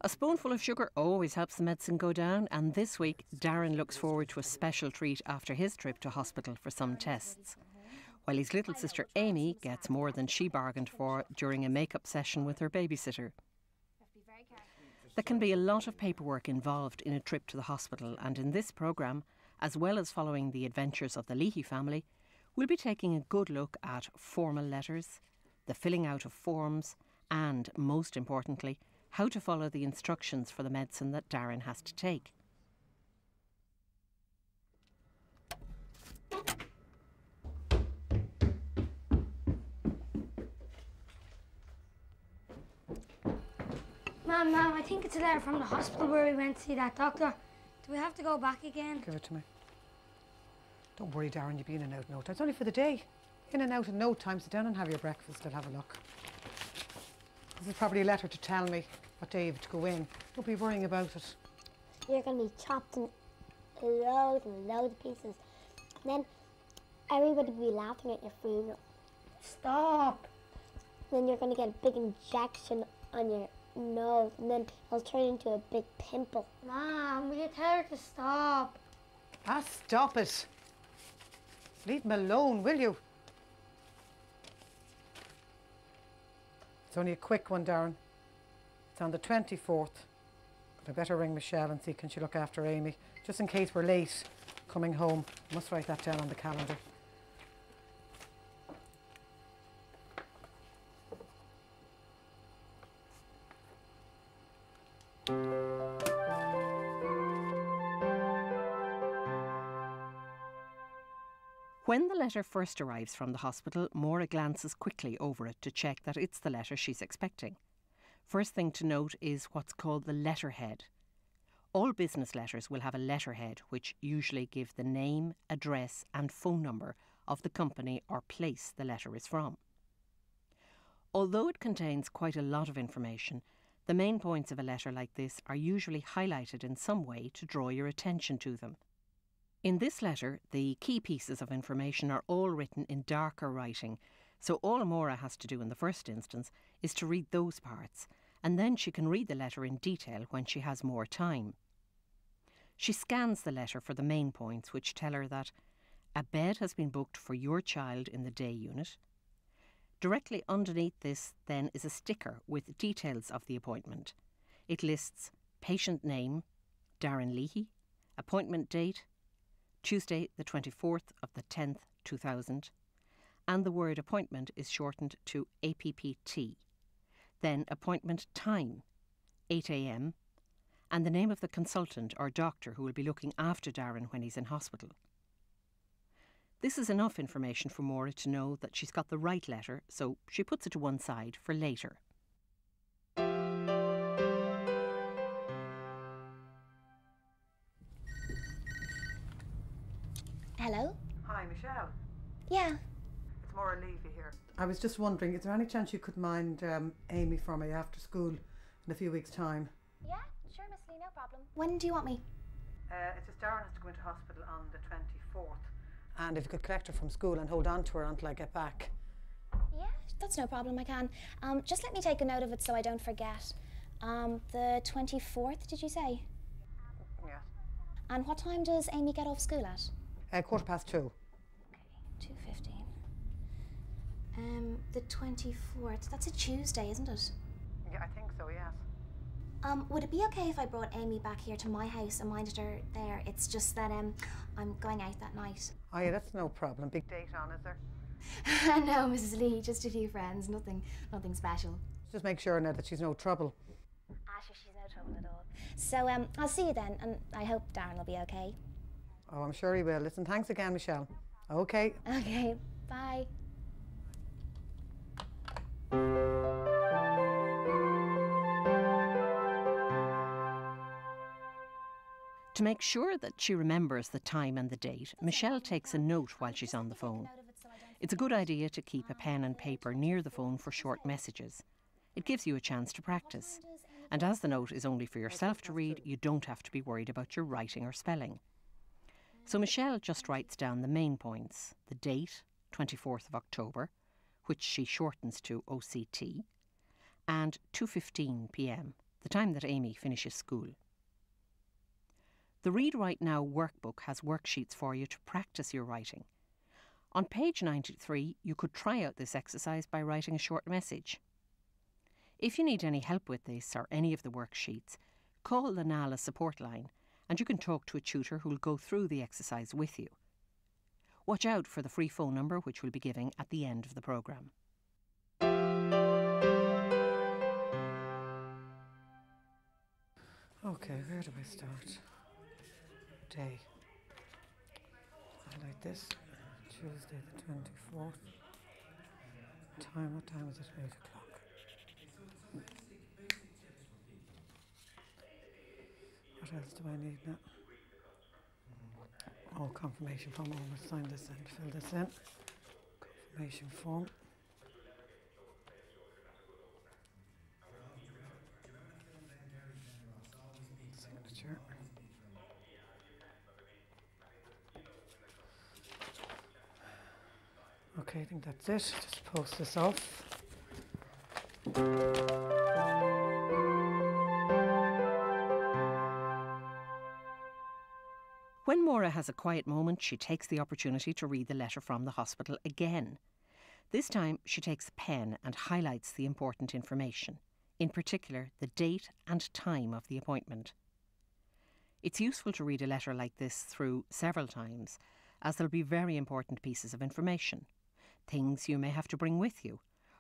A spoonful of sugar always helps the medicine go down, and this week Darren looks forward to a special treat after his trip to hospital for some tests. While his little sister Amy gets more than she bargained for during a makeup session with her babysitter. There can be a lot of paperwork involved in a trip to the hospital, and in this programme, as well as following the adventures of the Leahy family, we'll be taking a good look at formal letters, the filling out of forms, and, most importantly, how to follow the instructions for the medicine that Darren has to take. Mum, I think it's a letter from the hospital where we went to see that doctor. Do we have to go back again? Give it to me. Don't worry, Darren, you'll be in and out in no time. It's only for the day. In and out in no time. Sit down and have your breakfast. I'll have a look. This is probably a letter to tell me what day you have to go in. Don't be worrying about it. You're going to be chopped in loads and loads of pieces. And then everybody will be laughing at your funeral. Stop! Then you're going to get a big injection on your nose, and then it'll turn into a big pimple. Mom, will you tell her to stop? Ah, stop it. Leave him alone, will you? It's only a quick one, Darren. It's on the 24th. But I better ring Michelle and see can she look after Amy, just in case we're late coming home. I must write that down on the calendar. When the letter first arrives from the hospital, Maura glances quickly over it to check that it's the letter she's expecting. First thing to note is what's called the letterhead. All business letters will have a letterhead which usually give the name, address and phone number of the company or place the letter is from. Although it contains quite a lot of information, the main points of a letter like this are usually highlighted in some way to draw your attention to them. In this letter, the key pieces of information are all written in darker writing, so all Maura has to do in the first instance is to read those parts, and then she can read the letter in detail when she has more time. She scans the letter for the main points, which tell her that a bed has been booked for your child in the day unit. Directly underneath this then is a sticker with details of the appointment. It lists patient name, Darren Leahy, appointment date, Tuesday the 24th of the 10th, 2000, and the word appointment is shortened to APPT. Then appointment time, 8 a.m, and the name of the consultant or doctor who will be looking after Darren when he's in hospital. This is enough information for Maura to know that she's got the right letter, so she puts it to one side for later. Hello? Hi, Michelle. Yeah. It's Maura Levy here. I was just wondering, is there any chance you could mind Amy for me after school in a few weeks' time? Yeah, sure, Miss Lee, no problem. When do you want me? It's just Darren has to go into hospital on the 24th. And if you could collect her from school and hold on to her until I get back. Yeah, that's no problem, I can. Just let me take a note of it so I don't forget. The 24th, did you say? Yes. And what time does Amy get off school at? 2:15. Okay, 2:15. The 24th, that's a Tuesday, isn't it? Yeah, I think so, yes. Would it be okay if I brought Amy back here to my house and minded her there? It's just that I'm going out that night. Oh yeah, that's no problem. Big date on, is there? No, Mrs. Lee, just a few friends, nothing special. Just make sure now that she's no trouble. Sure, she's no trouble at all. So I'll see you then, and I hope Darren will be okay. Oh, I'm sure he will. Listen, thanks again, Michelle. Okay. Okay, bye. To make sure that she remembers the time and the date, Michelle takes a note while she's on the phone. It's a good idea to keep a pen and paper near the phone for short messages. It gives you a chance to practice. And as the note is only for yourself to read, you don't have to be worried about your writing or spelling. So Michelle just writes down the main points: the date, 24th of October, which she shortens to OCT, and 2:15 p.m, the time that Amy finishes school. The Read Write Now workbook has worksheets for you to practice your writing. On page 93, you could try out this exercise by writing a short message. If you need any help with this or any of the worksheets, call the NALA support line and you can talk to a tutor who will go through the exercise with you. Watch out for the free phone number which we'll be giving at the end of the programme. Okay, where do I start? Day. I like this. Tuesday the 24th. Time, what time is it? 8 o'clock. What else do I need now? Oh, confirmation form. Oh, we'll sign this and fill this in. Confirmation form. Signature. Okay, I think that's it. Just post this off. When Maura has a quiet moment, she takes the opportunity to read the letter from the hospital again. This time, she takes a pen and highlights the important information, in particular the date and time of the appointment. It's useful to read a letter like this through several times, as there'll be very important pieces of information, things you may have to bring with you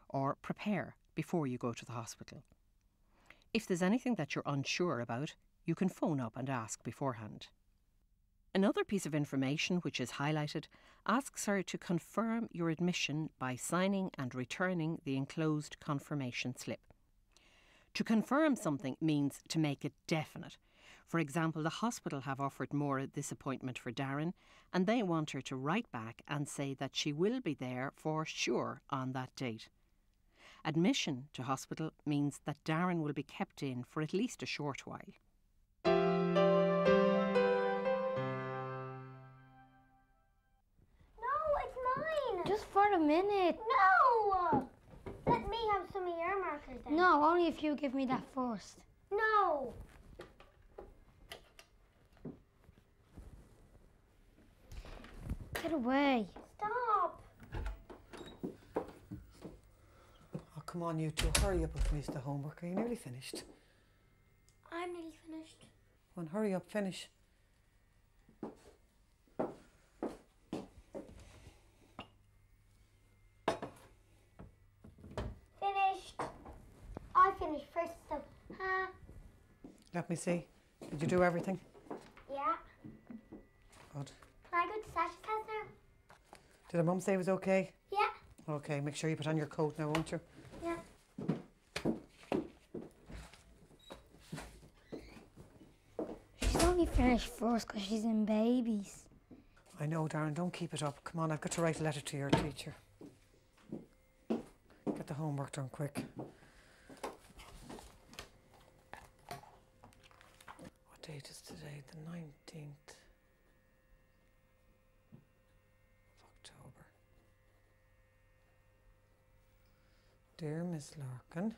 or prepare before you go to the hospital. If there's anything that you're unsure about, you can phone up and ask beforehand. Another piece of information which is highlighted asks her to confirm your admission by signing and returning the enclosed confirmation slip. To confirm something means to make it definite. For example, the hospital have offered Maura this appointment for Darren and they want her to write back and say that she will be there for sure on that date. Admission to hospital means that Darren will be kept in for at least a short while. Just for a minute. No! Let me have some of your markers then. No, only if you give me that first. No! Get away. Stop! Oh, come on, you two. Hurry up and finish the homework. Are you nearly finished? I'm nearly finished. Come on, hurry up, finish. Finished. I finished first, so, Let me see. Did you do everything? yeah. Good. Can I go to Sasha's house now? Did her mum say it was okay? Yeah. Okay, make sure you put on your coat now, won't you? Yeah. She's only finished first because she's in babies. I know, Darren, don't keep it up. Come on, I've got to write a letter to your teacher. Get the homework done quick. What date is today? The 19th of October. Dear Miss Larkin,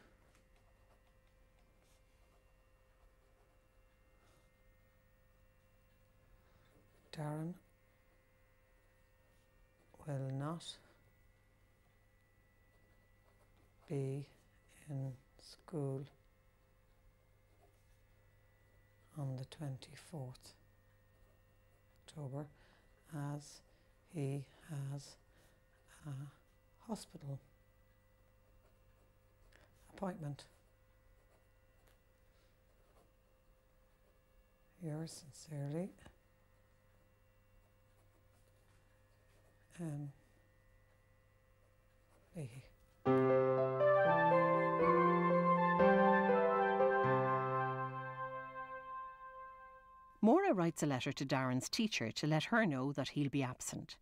Darren will not be in school on the 24th October as he has a hospital appointment. Yours sincerely, Leahy. Maura writes a letter to Darren's teacher to let her know that he'll be absent.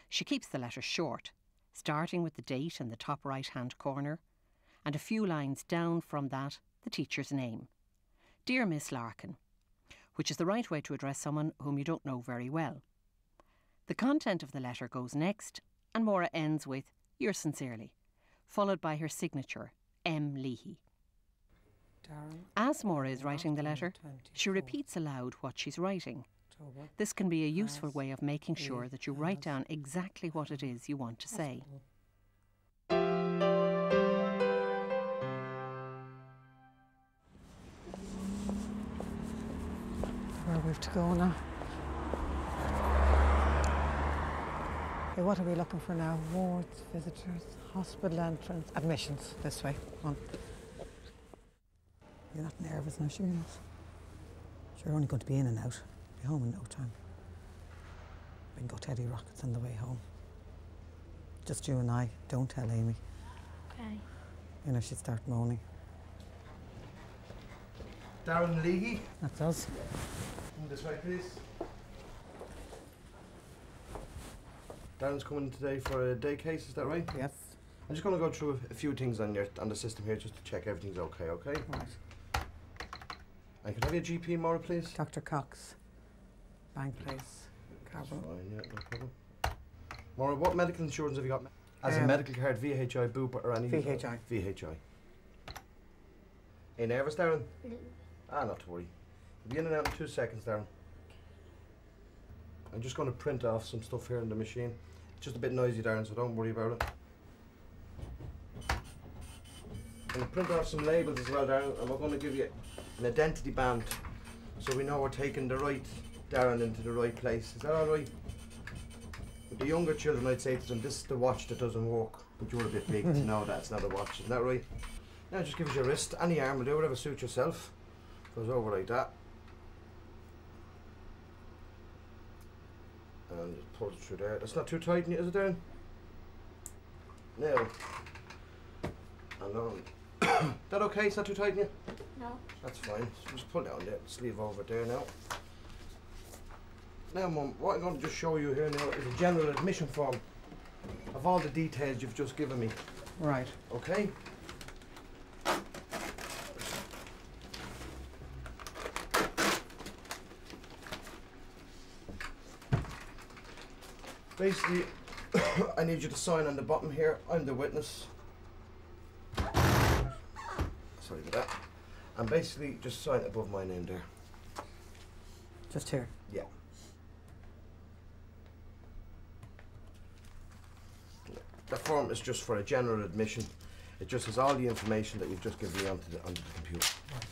She keeps the letter short, starting with the date in the top right-hand corner, and a few lines down from that, the teacher's name. Dear Miss Larkin, which is the right way to address someone whom you don't know very well. The content of the letter goes next, and Maura ends with, yours sincerely, followed by her signature, M. Leahy. Darren, As Maura is writing the letter, she 24. repeats aloud what she's writing. October. This can be a useful As way of making sure he that you write has down exactly what it is you want to say. Where we have to go now? Okay, what are we looking for now? Wards, visitors, hospital entrance, admissions. This way. Come on. You're not nervous now, sure you're not. Sure, you're only going to be in and out. Be home in no time. We can go to Eddie Rockets on the way home. Just you and I. Don't tell Amy. Okay. You know, she'd start moaning. Darren Leahy. That's us. Come this way, please. Darren's coming today for a day case, is that right? Yes. I'm just going to go through a few things on the system here just to check everything's okay, okay? Right. And can I have your GP, Maura, please? Dr. Cox. Bank Place. That's Carbon. fine, yeah, no problem. Maura, what medical insurance have you got? As a Um, medical card, VHI, Bupa or any? VHI. VHI. Are you nervous, Darren? Not to worry. You'll be in and out in 2 seconds, Darren. I'm just going to print off some stuff here in the machine. It's just a bit noisy, Darren, so don't worry about it. I'm going to print off some labels as well, Darren, and we're going to give you an identity band so we know we're taking the right Darren into the right place. Is that alright? With the younger children, I'd say to them, this is the watch that doesn't work, but you're a bit big to know that it's not a watch. Isn't that right? Now just give us your wrist. Any arm will do, whatever suits yourself. Goes over like that. And just pull it through there. That's not too tight, is it, Darren? Now. And on. That okay? It's not too tight in you? No. That's fine. So just pull down there, sleeve over there now. Now, Mum, what I'm going to just show you here now is a general admission form of all the details you've just given me. Right. Okay? Basically, I need you to sign on the bottom here. I'm the witness. Sorry about that. And basically, just sign above my name there. Just here. Yeah. The form is just for a general admission. It just has all the information that you've just given me onto the computer. Right.